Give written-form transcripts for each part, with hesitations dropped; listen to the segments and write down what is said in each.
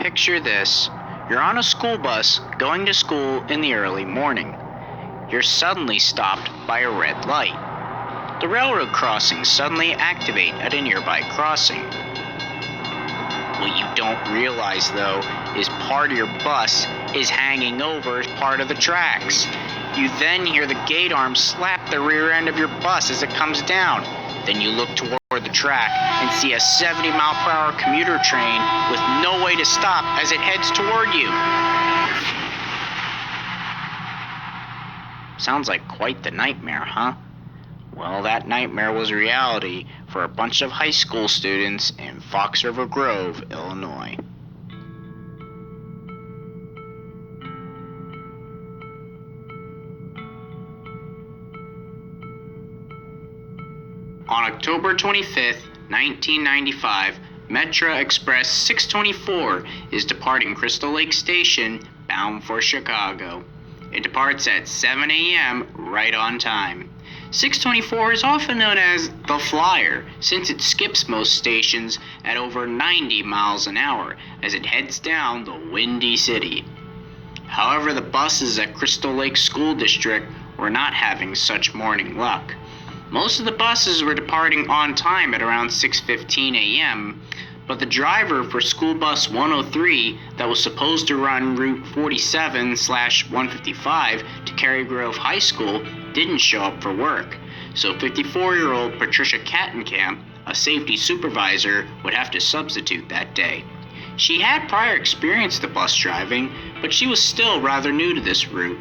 Picture this. You're on a school bus going to school in the early morning. You're suddenly stopped by a red light. The railroad crossings suddenly activate at a nearby crossing. What you don't realize, though, is part of your bus is hanging over as part of the tracks. You then hear the gate arm slap the rear end of your bus as it comes down. Then you look toward the track and see a 70-mile-per-hour commuter train with no way to stop as it heads toward you. Sounds like quite the nightmare, huh? Well, that nightmare was reality for a bunch of high school students in Fox River Grove, Illinois. On October 25th, 1995, Metra Express 624 is departing Crystal Lake Station bound for Chicago. It departs at 7 a.m. right on time. 624 is often known as the Flyer, since it skips most stations at over 90 miles an hour as it heads down the Windy City. However, the buses at Crystal Lake School District were not having such morning luck. Most of the buses were departing on time at around 6:15 a.m., but the driver for School Bus 103 that was supposed to run Route 47/155 to Cary Grove High School didn't show up for work, so 54-year-old Patricia Kattenkamp, a safety supervisor, would have to substitute that day. She had prior experience with bus driving, but she was still rather new to this route.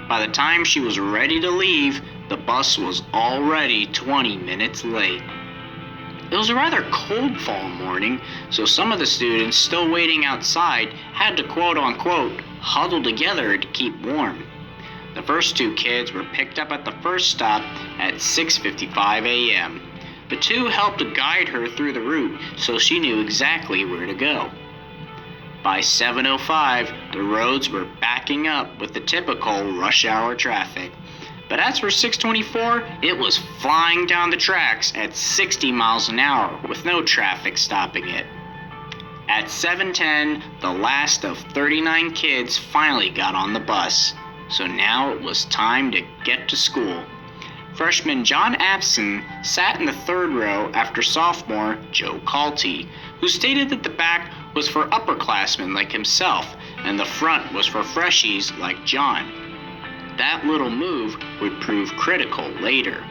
By the time she was ready to leave, the bus was already 20 minutes late. It was a rather cold fall morning, so some of the students still waiting outside had to quote-unquote huddle together to keep warm. The first two kids were picked up at the first stop at 6:55 a.m. The two helped to guide her through the route so she knew exactly where to go. By 7:05, the roads were backing up with the typical rush hour traffic. But as for 624, it was flying down the tracks at 60 miles an hour with no traffic stopping it. At 7:10, the last of 39 kids finally got on the bus. So now it was time to get to school. Freshman John Abson sat in the third row after sophomore Joe Calty, who stated that the back was for upperclassmen like himself and the front was for freshies like John. That little move would prove critical later.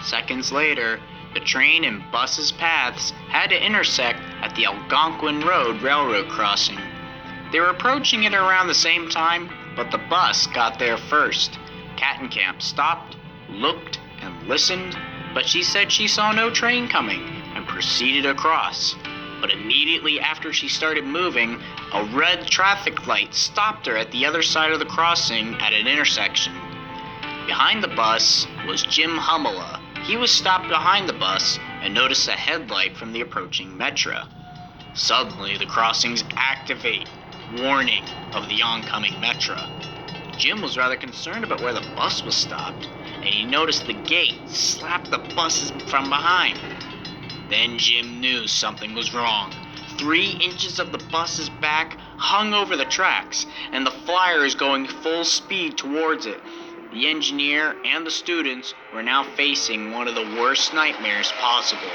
Seconds later, the train and bus's paths had to intersect at the Algonquin Road railroad crossing. They were approaching it around the same time, but the bus got there first. Kattenkamp stopped, looked, and listened, but she said she saw no train coming and proceeded across. But immediately after she started moving, a red traffic light stopped her at the other side of the crossing at an intersection. Behind the bus was Jim Hummela. He was stopped behind the bus and noticed a headlight from the approaching Metra. Suddenly, the crossings activate, warning of the oncoming Metra. Jim was rather concerned about where the bus was stopped, and he noticed the gate slap the buses from behind. Then Jim knew something was wrong. 3 inches of the bus's back hung over the tracks, and the Flyer is going full speed towards it. The engineer and the students were now facing one of the worst nightmares possible.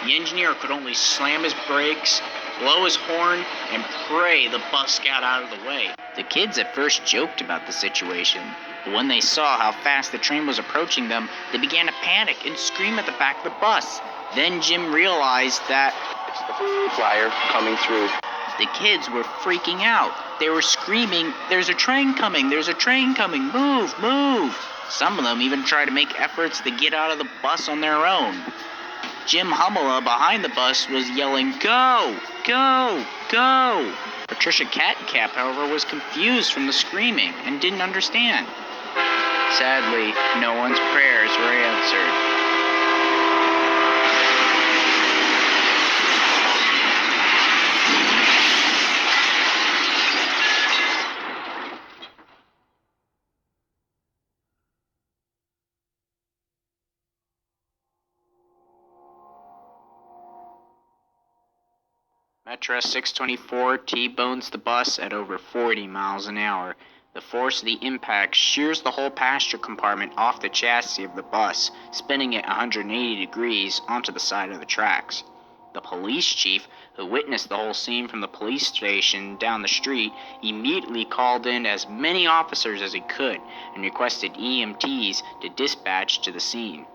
The engineer could only slam his brakes, blow his horn, and pray the bus got out of the way. The kids at first joked about the situation, but when they saw how fast the train was approaching them, they began to panic and scream at the back of the bus. Then Jim realized that it's the Flyer coming through. The kids were freaking out. They were screaming, "There's a train coming! There's a train coming! Move! Move!" Some of them even tried to make efforts to get out of the bus on their own. Jim Hummela behind the bus was yelling, "Go! Go! Go!" Patricia Kattenkamp, however, was confused from the screaming and didn't understand. Sadly, no one's prayers were answered. Metro 624 T-bones the bus at over 40 miles an hour. The force of the impact shears the whole passenger compartment off the chassis of the bus, spinning it 180 degrees onto the side of the tracks. The police chief, who witnessed the whole scene from the police station down the street, immediately called in as many officers as he could and requested EMTs to dispatch to the scene.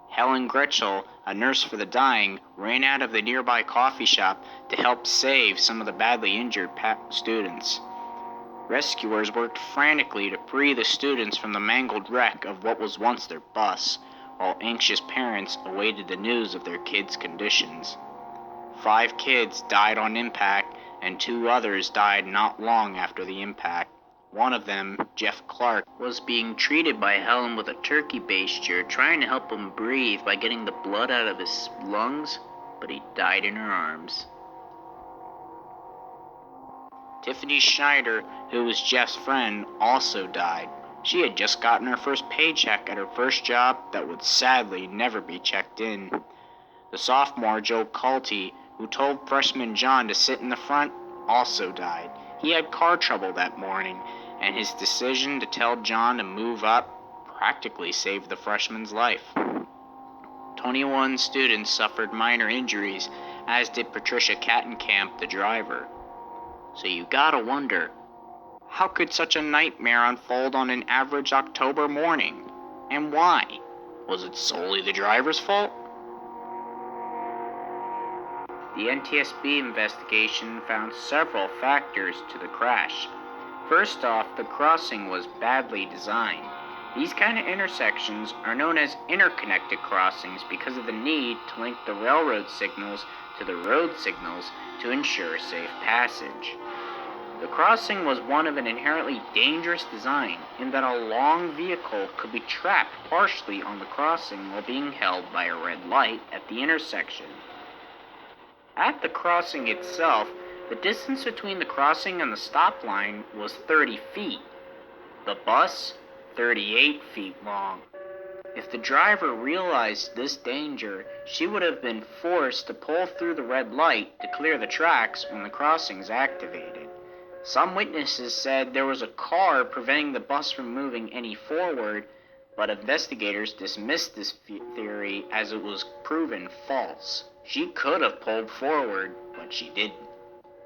Helen Gretschel, a nurse for the dying, ran out of the nearby coffee shop to help save some of the badly injured students. Rescuers worked frantically to free the students from the mangled wreck of what was once their bus, while anxious parents awaited the news of their kids' conditions. 5 kids died on impact, and 2 others died not long after the impact. One of them, Jeff Clark, was being treated by Helen with a turkey baster, trying to help him breathe by getting the blood out of his lungs, but he died in her arms. Tiffany Schneider, who was Jeff's friend, also died. She had just gotten her first paycheck at her first job that would sadly never be checked in. The sophomore, Joe Culte, who told freshman John to sit in the front, also died. He had car trouble that morning, and his decision to tell John to move up practically saved the freshman's life. 21 students suffered minor injuries, as did Patricia Cattenkamp, the driver. So you gotta wonder, how could such a nightmare unfold on an average October morning? And why? Was it solely the driver's fault? The NTSB investigation found several factors to the crash. First off, the crossing was badly designed. These kind of intersections are known as interconnected crossings because of the need to link the railroad signals to the road signals to ensure safe passage. The crossing was one of an inherently dangerous design in that a long vehicle could be trapped partially on the crossing while being held by a red light at the intersection. At the crossing itself, the distance between the crossing and the stop line was 30 feet. The bus, 38 feet long. If the driver realized this danger, she would have been forced to pull through the red light to clear the tracks when the crossing's activated. Some witnesses said there was a car preventing the bus from moving any forward, but investigators dismissed this theory as it was proven false. She could have pulled forward, but she didn't.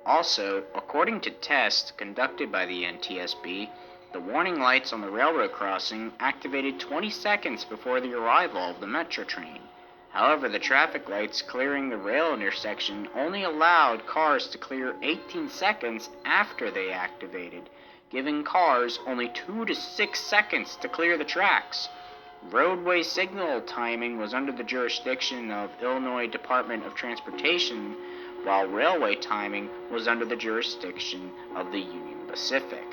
Also, according to tests conducted by the NTSB, the warning lights on the railroad crossing activated 20 seconds before the arrival of the metro train. However, the traffic lights clearing the rail intersection only allowed cars to clear 18 seconds after they activated, giving cars only 2 to 6 seconds to clear the tracks. Roadway signal timing was under the jurisdiction of Illinois Department of Transportation, while railway timing was under the jurisdiction of the Union Pacific.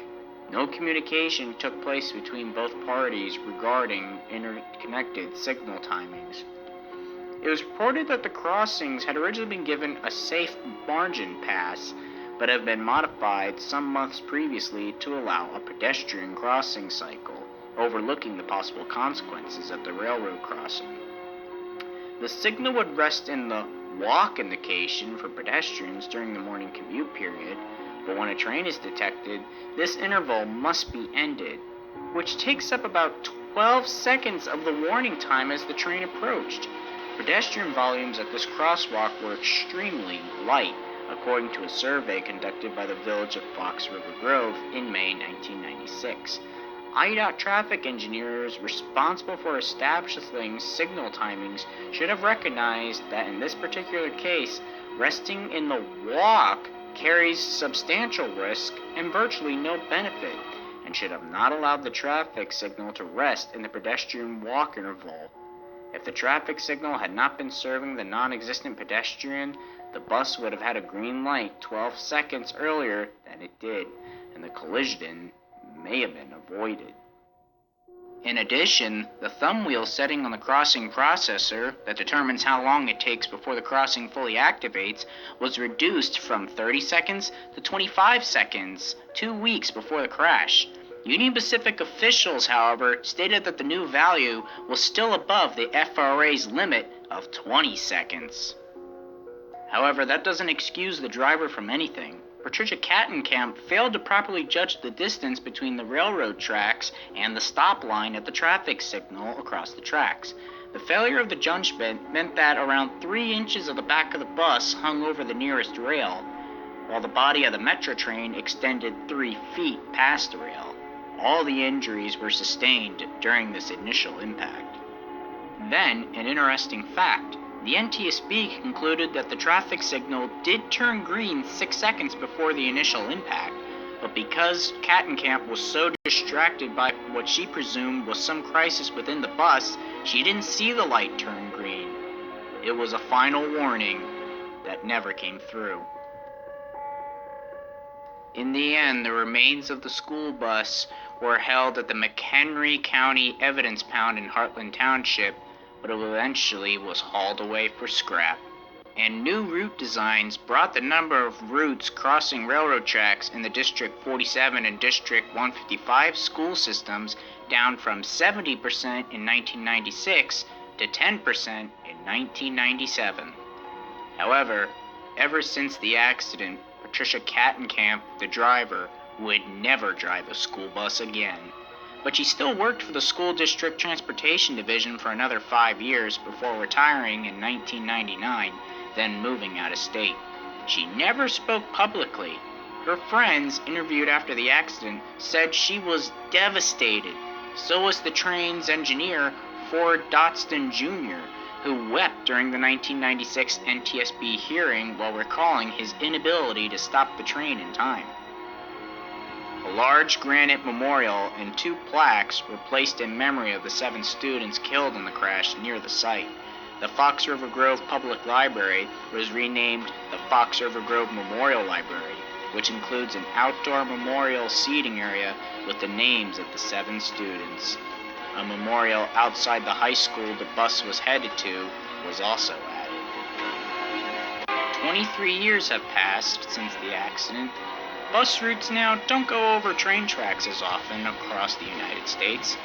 No communication took place between both parties regarding interconnected signal timings. It was reported that the crossings had originally been given a safe margin pass, but have been modified some months previously to allow a pedestrian crossing cycle, overlooking the possible consequences of the railroad crossing. The signal would rest in the walk indication for pedestrians during the morning commute period, but when a train is detected, this interval must be ended, which takes up about 12 seconds of the warning time as the train approached. Pedestrian volumes at this crosswalk were extremely light, according to a survey conducted by the village of Fox River Grove in May 1996. IDOT traffic engineers responsible for establishing signal timings should have recognized that in this particular case, resting in the walk carries substantial risk and virtually no benefit, and should have not allowed the traffic signal to rest in the pedestrian walk interval. If the traffic signal had not been serving the non-existent pedestrian, the bus would have had a green light 12 seconds earlier than it did, and the collision may have been avoided. In addition, the thumb wheel setting on the crossing processor that determines how long it takes before the crossing fully activates was reduced from 30 seconds to 25 seconds 2 weeks before the crash. Union Pacific officials, however, stated that the new value was still above the FRA's limit of 20 seconds. However, that doesn't excuse the driver from anything. Patricia Kattenkamp failed to properly judge the distance between the railroad tracks and the stop line at the traffic signal across the tracks. The failure of the judgment meant that around 3 inches of the back of the bus hung over the nearest rail, while the body of the metro train extended 3 feet past the rail. All the injuries were sustained during this initial impact. Then, an interesting fact. The NTSB concluded that the traffic signal did turn green 6 seconds before the initial impact, but because Kattenkamp was so distracted by what she presumed was some crisis within the bus, she didn't see the light turn green. It was a final warning that never came through. In the end, the remains of the school bus were held at the McHenry County Evidence Pound in Heartland Township, but it eventually was hauled away for scrap. And new route designs brought the number of routes crossing railroad tracks in the District 47 and District 155 school systems down from 70% in 1996 to 10% in 1997. However, ever since the accident, Patricia Kattenkamp, the driver, would never drive a school bus again. But she still worked for the school district transportation division for another 5 years before retiring in 1999, then moving out of state. She never spoke publicly. Her friends, interviewed after the accident, said she was devastated. So was the train's engineer, Ford Dotston Jr., who wept during the 1996 NTSB hearing while recalling his inability to stop the train in time. A large granite memorial and 2 plaques were placed in memory of the 7 students killed in the crash near the site. The Fox River Grove Public Library was renamed the Fox River Grove Memorial Library, which includes an outdoor memorial seating area with the names of the 7 students. A memorial outside the high school the bus was headed to was also added. 23 years have passed since the accident. Bus routes now don't go over train tracks as often across the United States,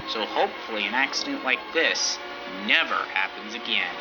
so hopefully an accident like this never happens again.